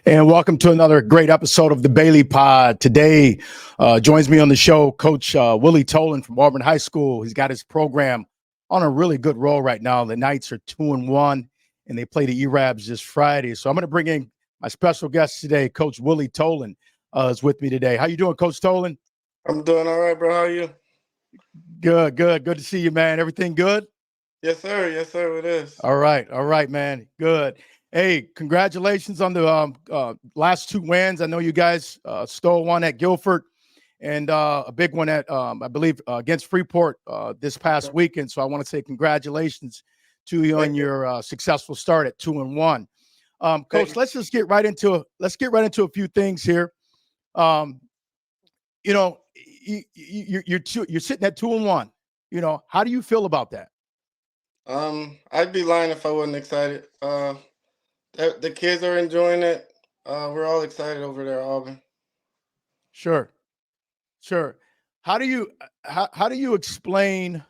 And welcome to another great episode of the Bailey Pod. Today, joins me on the show, Coach Willie Tolon from Auburn High School. He's got his program on a really good roll right now. The Knights are 2-1, and they play the E-Rabs this Friday. So I'm going to bring in my special guest today, Coach Willie Tolon, is with me today. How you doing, Coach Tolon? I'm doing all right, bro. How are you? Good to see you, man. Everything good? Yes, sir. Yes, sir. It is. All right, man. Good. Hey, congratulations on the last two wins. I know you guys stole one at Guilford and a big one at, I believe, against Freeport this past weekend. So I want to say congratulations to you on your successful start at 2-1. Coach, let's get right into a few things here. You're sitting at 2-1. How do you feel about that? I'd be lying if I wasn't excited. The kids are enjoying it. We're all excited over there, Auburn. Sure. How do you explain,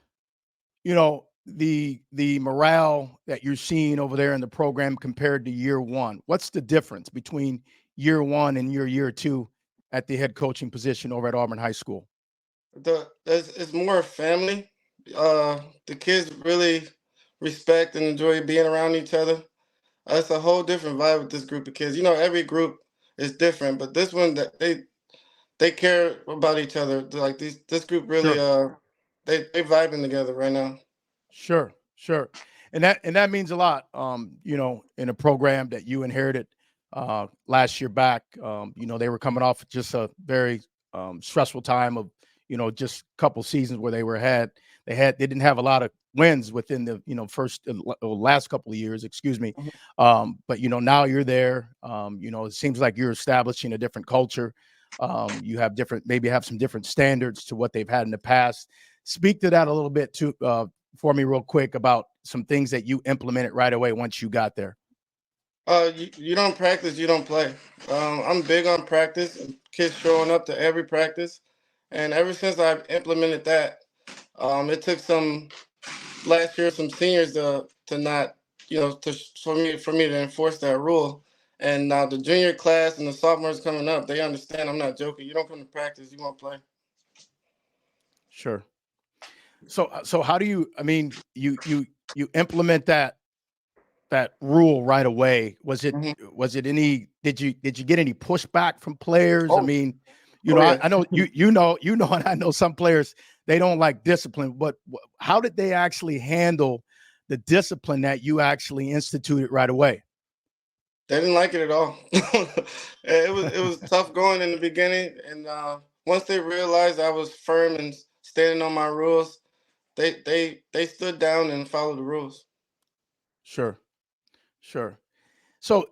the morale that you're seeing over there in the program compared to year one? What's the difference between year one and year two at the head coaching position over at Auburn High School? It's more family. The kids really respect and enjoy being around each other. It's a whole different vibe with this group of kids. Every group is different, but this one that they care about each other. Like this group really they vibing together right now. Sure. And that means a lot. In a program that you inherited last year back. They were coming off just a very stressful time of, just a couple seasons where they didn't have a lot of wins within the last couple of years, excuse me. But now you're there. It seems like you're establishing a different culture. You have maybe have some different standards to what they've had in the past. Speak to that a little bit too for me real quick about some things that you implemented right away once you got there. You don't practice, you don't play. I'm big on practice and kids showing up to every practice. And ever since I've implemented that, it took some seniors to not, for me to enforce that rule. And now the junior class and the sophomores coming up, they understand I'm not joking. You don't come to practice, you won't play. Sure. So how do you? I mean, you implement that rule right away. Was it any? Did you get any pushback from players? I mean, yeah. I know and I know some players, they don't like discipline, but how did they actually handle the discipline that you actually instituted right away? They didn't like it at all. It was tough going in the beginning, and once they realized I was firm and standing on my rules, they stood down and followed the rules. Sure. So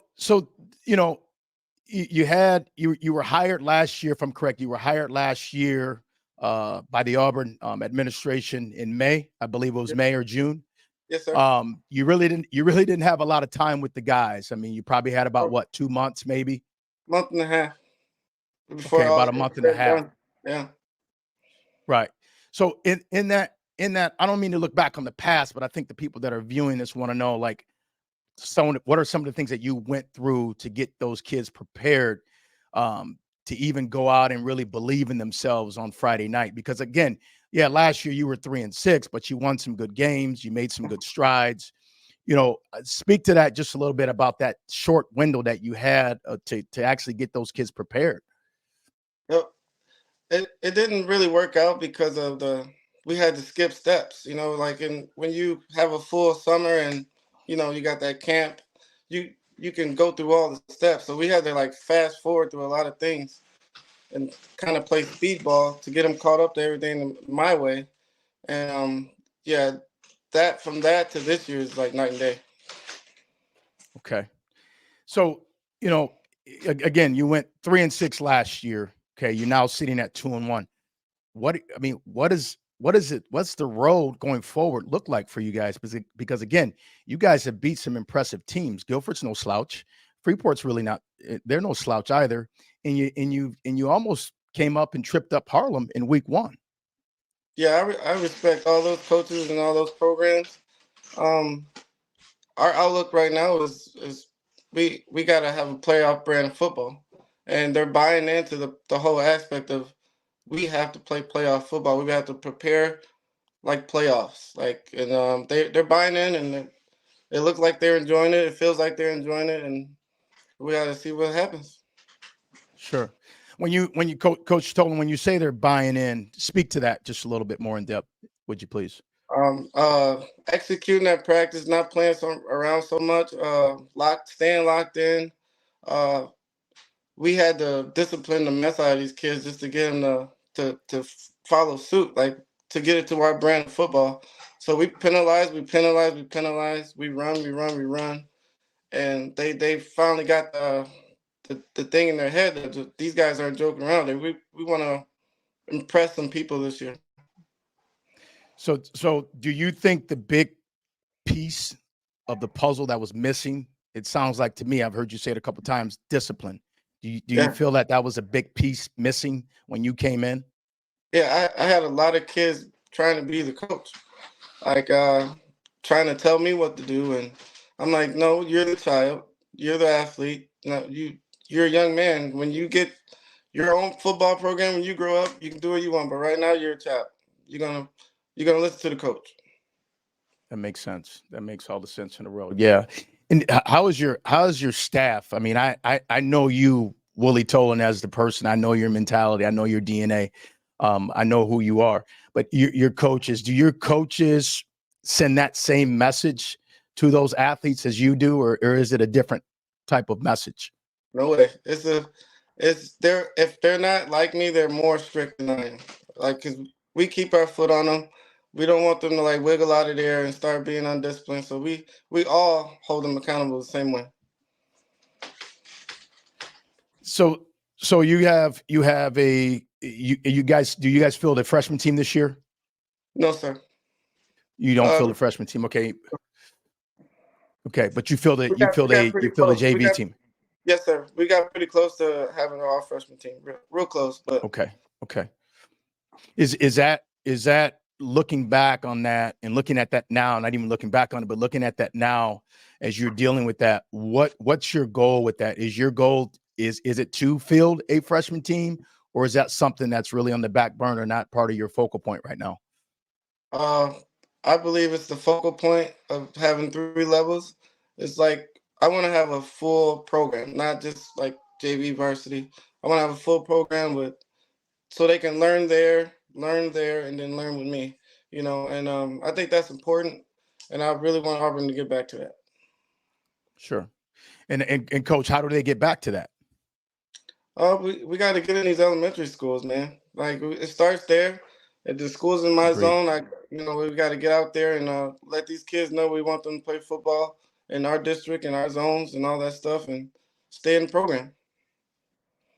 you were hired last year, if I'm correct. You were hired last year by the Auburn administration in May. I believe it was May or June. Yes, sir. You really didn't have a lot of time with the guys. I mean, you probably had about 2 months, maybe month and a half. Okay, about a month and a half. Done. Yeah. Right. So in that, I don't mean to look back on the past, but I think the people that are viewing this want to know, like, what are some of the things that you went through to get those kids prepared to even go out and really believe in themselves on Friday night? Because again, last year you were 3-6, but you won some good games. You made some good strides. Speak to that just a little bit about that short window that you had to actually get those kids prepared. Yep. It didn't really work out because of we had to skip steps, like when you have a full summer and, you got that camp, you can go through all the steps. So we had to like fast forward through a lot of things and kind of play speedball to get them caught up to everything my way. And that from that to this year is like night and day. Okay. So, again, you went 3-6 last year. Okay. You're now sitting at 2-1. What's the road going forward look like for you guys? Because again, you guys have beat some impressive teams. Guilford's no slouch. Freeport's really not. They're no slouch either. And you almost came up and tripped up Harlem in week 1. Yeah, I respect all those coaches and all those programs. Our outlook right now is we got to have a playoff brand of football, and they're buying into the whole aspect of we have to play playoff football. We have to prepare like playoffs, like, and they're buying in, and it looks like they're enjoying it. It feels like they're enjoying it, and we got to see what happens. Sure. When you Coach Tolan, when you say they're buying in, speak to that just a little bit more in depth, would you please? Executing at practice, not playing around so much, staying locked in. Uh, we had to discipline the mess out of these kids just to get them to follow suit, like to get it to our brand of football. So we penalize, we penalize, we penalize, we run, we run, we run, and they finally got the thing in their head that these guys aren't joking around. We want to impress some people this year. So do you think the big piece of the puzzle that was missing? It sounds like to me, I've heard you say it a couple of times, discipline. Do you Yeah, feel that was a big piece missing when you came in? yeah. I had a lot of kids trying to be the coach, like trying to tell me what to do, and I'm like, no, you're the child, you're the athlete. No, you're a young man. When you get your own football program, when you grow up, you can do what you want. But right now, you're a child. You're gonna you're gonna listen to the coach. That makes sense. That makes all the sense in the world. Yeah. And how is your staff? I mean, I know you, Willie Tolon, as the person. I know your mentality. I know your DNA. I know who you are. But your coaches, do your coaches send that same message to those athletes as you do, or is it a different type of message? No way. It's they're if they're not like me, they're more strict than I am. Like, cause we keep our foot on them. We don't want them to like wiggle out of there and start being undisciplined. So we all hold them accountable the same way. So you have you guys, do you guys field a freshman team this year? No, sir. You don't field Uh, a freshman team, okay? Okay, but you filled it. we You got we filled got a pretty you filled a close. JV team. Yes, sir. We got pretty close to having an all freshman team. Real close, but Okay, okay. Is that looking back on that and looking at that now, not even looking back on it, but looking at that now as you're dealing with that? What's your goal with that? Is your goal is it to field a freshman team, or is that something that's really on the back burner, not part of your focal point right now? Uh, I believe it's the focal point of having three levels. It's like I want to have a full program, not just like JV varsity. I want to have a full program with so they can learn there, and then learn with me. And I think that's important, and I really want Auburn to get back to that. Sure. And coach, how do they get back to that? We got to get in these elementary schools, man. Like it starts there. At the schools in my Agreed. zone, we got to get out there and let these kids know we want them to play football in our district and our zones and all that stuff, and stay in the program.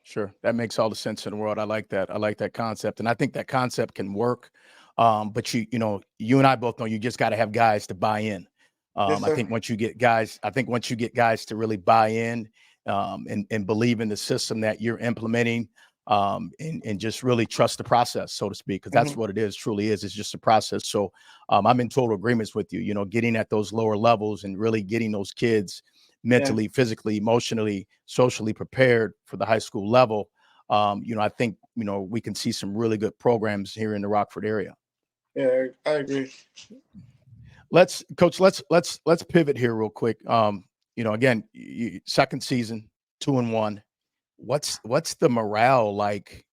Sure. That makes all the sense in the world. I like that. I like that concept. And I think that concept can work. But you and I both know you just got to have guys to buy in. Yes, I sir. think once you get guys to really buy in, and believe in the system that you're implementing, and just really trust the process, so to speak, because that's Hmm. what it is, truly is. It's just a process. So I'm in total agreements with you, getting at those lower levels and really getting those kids Yeah, mentally, physically, emotionally, socially prepared for the high school level. I think, we can see some really good programs here in the Rockford area. yeah, I agree. Let's pivot here real quick. Again, second season, 2-1. What's the morale like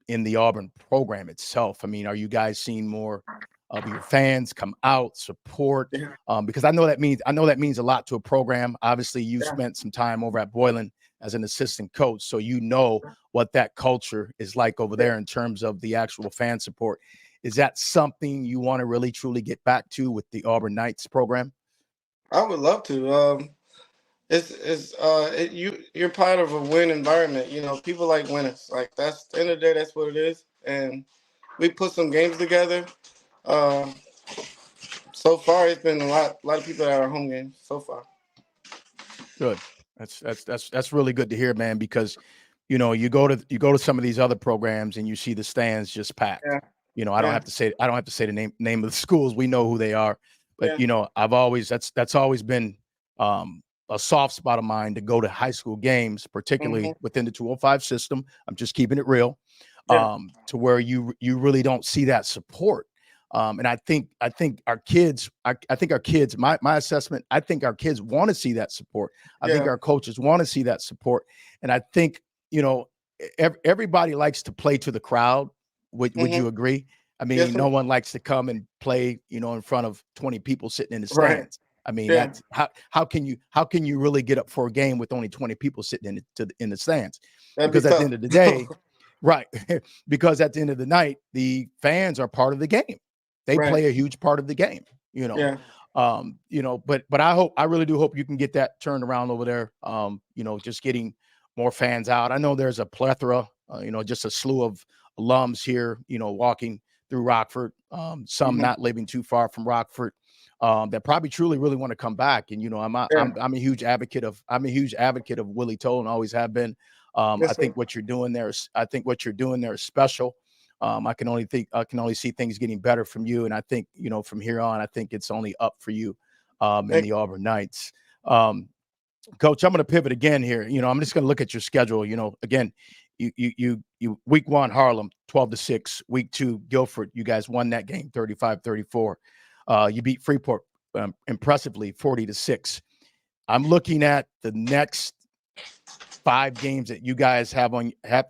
in the Auburn program itself? I mean, are you guys seeing more of your fans come out, support? Yeah, Because I know that means a lot to a program. Obviously, you yeah, spent some time over at Boylan as an assistant coach, so you know what that culture is like over yeah. there in terms of the actual fan support. Is that something you want to really truly get back to with the Auburn Knights program? I would love to. You're part of a win environment. People like winners. Like that's the end of the day. That's what it is. And we put some games together. Uh, so far, it's been a lot of people at our home games so far. Good. That's really good to hear, man, because you go to some of these other programs and you see the stands just packed. Yeah, I don't yeah, have to say the name of the schools. We know who they are. But yeah, I've always that's always been a soft spot of mine to go to high school games, particularly within the 205 system. I'm just keeping it real, Yeah. to where you really don't see that support. And I think our kids, I think our kids, my assessment, I think our kids want to see that support. I think Yeah. our coaches want to see that support. And I think, everybody likes to play to the crowd. Would you agree? I Yes, mean, sir. no one likes to come and play, in front of 20 people sitting in the Right. stands. I mean, Yeah. that's how can you really get up for a game with only 20 people sitting in the stands? That'd be Because at the tough. end of the day, right? Because at the end of the night, the fans are part of the game. They Right. play a huge part of the game. You know, Yeah. but I really do hope you can get that turned around over there. Just getting more fans out. I know there's a plethora, just a slew of alums here, walking through Rockford. Some Hmm. not living too far from Rockford, that probably truly really want to come back. And Yeah. I'm a huge advocate of Willie Tolon, always have been. I Yes, sir. think what you're doing there is special. I can only see things getting better from you. And I think, from here on, I think it's only up for you, in Thank the Auburn Knights. Um, Coach, I'm going to pivot again here. I'm just going to look at your schedule. Again, you week 1 Harlem 12-6, week 2 Guilford. You guys won that game 35-34. You beat Freeport, impressively 40-6. I'm looking at the next 5 games that you guys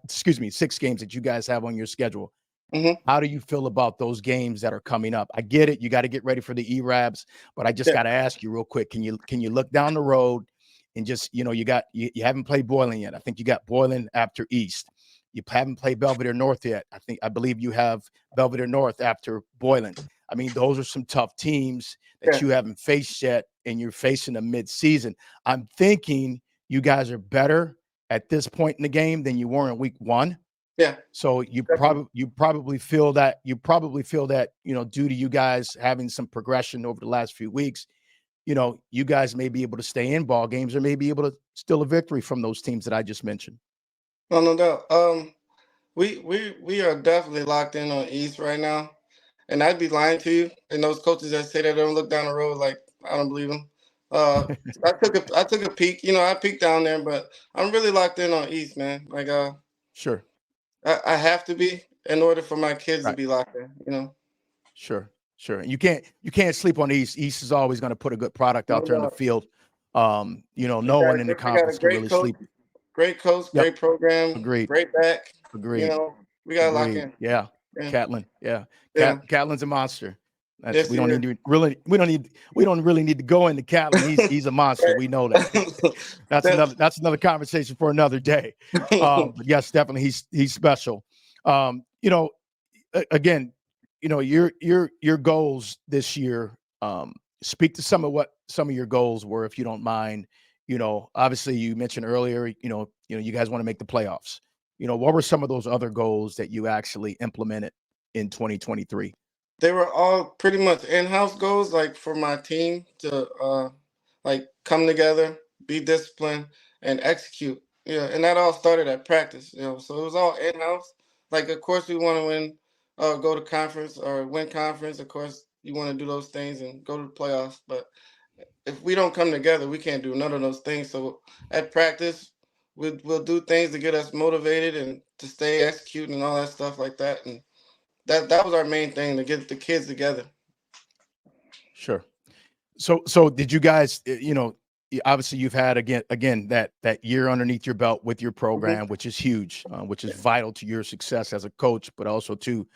excuse me, 6 games that you guys have on your schedule. you. Hmm. How do you feel about those games that are coming up? I get it. You got to get ready for the E-Rabs, but I just Yeah. got to ask you real quick. Can you look down the road and just, you haven't played Boylan yet. I think you got Boylan after East. You haven't played Belvedere North yet. I believe you have Belvedere North after Boylan. I mean, those are some tough teams that Yeah. you haven't faced yet, and you're facing them mid-season. I'm thinking you guys are better at this point in the game than you were in week 1. Yeah. So Definitely. you probably feel that due to you guys having some progression over the last few weeks, you guys may be able to stay in ball games or may be able to steal a victory from those teams that I just mentioned. No, no doubt. We are definitely locked in on East right now, and I'd be lying to you. And those coaches that say they don't look down the road, like I don't believe them. Uh, I took a peek. I peeked down there, but I'm really locked in on East, man. Like Sure. I have to be in order for my kids to Right. be locked in. Sure. Sure. And you can't sleep on East. East is always going to put a good product No out there in the doubt. field. They No got one a in the great, they got a conference can great really coach, sleep. great coach, Yep. great program, Agreed. great back. Agreed. We got to lock Agreed. in. Yeah. Yeah. Catlin. Yeah. Yeah. Catlin's a monster. That's Yes, we he don't is. need to really we don't really need to go into Catlin. He's a monster. We know that. That's That's another conversation for another day. But yes, definitely he's special. You know, again, your goals this year. Speak to some of your goals were, if you don't mind. Obviously you mentioned earlier, you guys want to make the playoffs. What were some of those other goals that you actually implemented in 2023? they were all pretty much in-house goals, like for my team to like come together, be disciplined, and execute. Yeah, and that all started at practice. So it was all in-house. Like, of course, we want to win, go to conference or win conference. Of course, you want to do those things and go to the playoffs. But if we don't come together, we can't do none of those things. So at practice, we'll do things to get us motivated and to stay executing and all that stuff like that. And that was our main thing, to get the kids together. Sure. So did you guys, obviously you've had again that year underneath your belt with your Hmm. program, which is huge, which is vital to your success as a coach, but also to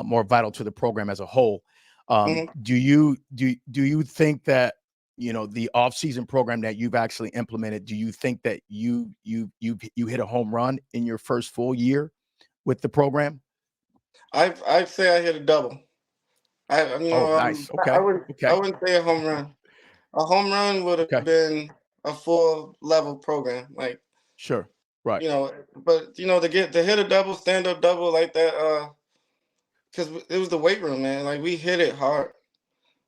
more vital to the program as a whole. Hmm. Do you think that the off-season program that you've actually implemented? Do you think that you hit a home run in your first full year with the program? I'd say I hit a double. Oh, nice. I Okay. wouldn't I Okay. wouldn't say a home run. A home run would have Okay. been a full level program, like Sure. Right. But to hit a double, stand up double like that, because it was the weight room, man. Like we hit it hard.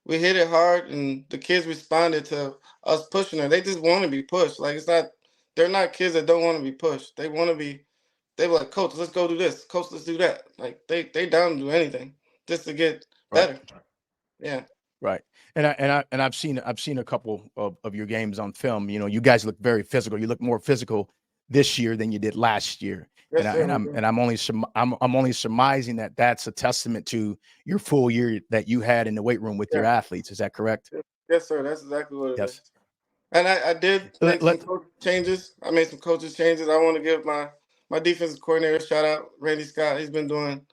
We hit it hard, and the kids responded to us pushing them. They just want to be pushed. Like it's not, they're not kids that don't want to be pushed. They want to be. They were like, Coach, let's go do this. Coach, let's do that. Like they down to do anything just to get Right. better. Yeah. Right. And I've seen a couple of your games on film. You know, you guys look very physical. You look more physical this year than you did last year. And Yes, sir. I'm only surmising that that's a testament to your full year that you had in the weight room with your Yeah. athletes. Is that correct? Yes, sir. That's exactly what it Yes. is. And I did make some Let changes. I made some coaches changes. I want to give my defensive coordinator a shout out, Randy Scott. He's been doing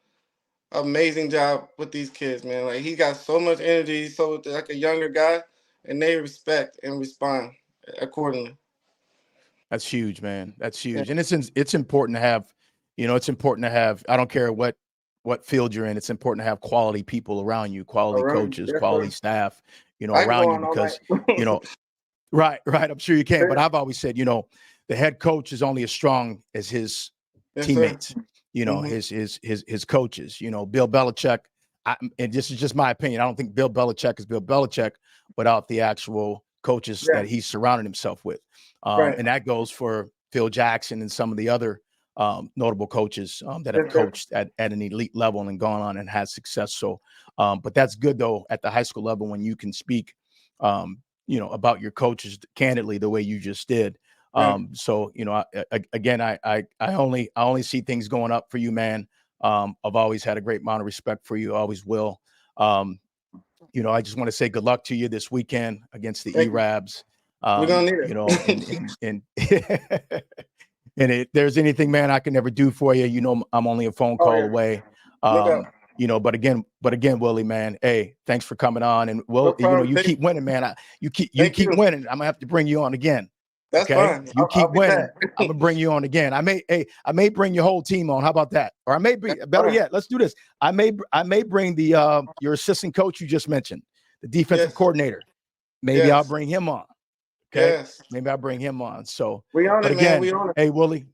an amazing job with these kids, man. Like he got so much energy. He's so like a younger guy, and they respect and respond accordingly. That's huge, man. That's Yeah. huge. And it's important to have, you know, it's important to have, I don't care what field you're in, it's important to have quality people around you, quality Around. coaches, Yes, quality sir. staff, you know, I can around go you on all because, you night. know, right, right, I'm sure you can. But Yeah. I've always said, you know, the head coach is only as strong as his Yes, sir. teammates, you know, Hmm. his coaches, you know, Bill Belichick. And this is just my opinion. I don't think Bill Belichick is Bill Belichick without the actual coaches Yeah. that he's surrounded himself with. Right. And that goes for Phil Jackson and some of the other notable coaches that have Yes, sir. coached at an elite level and gone on and had success. So, but that's good though at the high school level when you can speak, you know, about your coaches candidly the way you just did. Right. So you know, again, I only see things going up for you, man. I've always had a great amount of respect for you, always will. Um, you know, I just want to say good luck to you this weekend against the Thank you. E-Rabs. We're gonna need You know, it. and and if there's anything, man, I can never do for you, you know, I'm only a phone Oh call yeah, away. no doubt. You know, but again, Willie, man, hey, thanks for coming on. And No well, you know, problem. you keep winning, man. You Thank keep you. winning. I'm gonna have to bring you on again. That's Okay, fine. you I'll keep be back. winning. I'm gonna bring you on again. I may bring your whole team on. How about that? Or I may be That's better fine. yet. Let's do this. I may bring the your assistant coach you just mentioned, the defensive Yes. coordinator. Maybe I'll Yes. bring him on. Okay, Yes. maybe I'll bring him on. So, We on but it, man. again, We on it. hey Willie,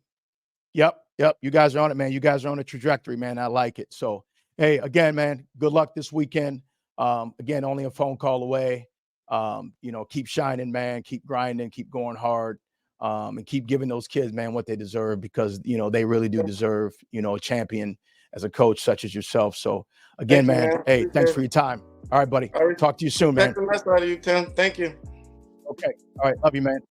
yep, yep. You guys are on it, man. You guys are on a trajectory, man. I like it. So, hey, again, man, good luck this weekend. Again, only a phone call away. You know, keep shining, man. Keep grinding. Keep going hard. And keep giving those kids, man, what they deserve because you know they really do deserve, you know, a champion as a coach such as yourself. So, again, Thank you, man, man. hey, thanks Appreciate for it. your time. All right, buddy. I Talk to you soon, respect man. the mess out of you, Tim. Thank you. Okay. All right. Love you, man.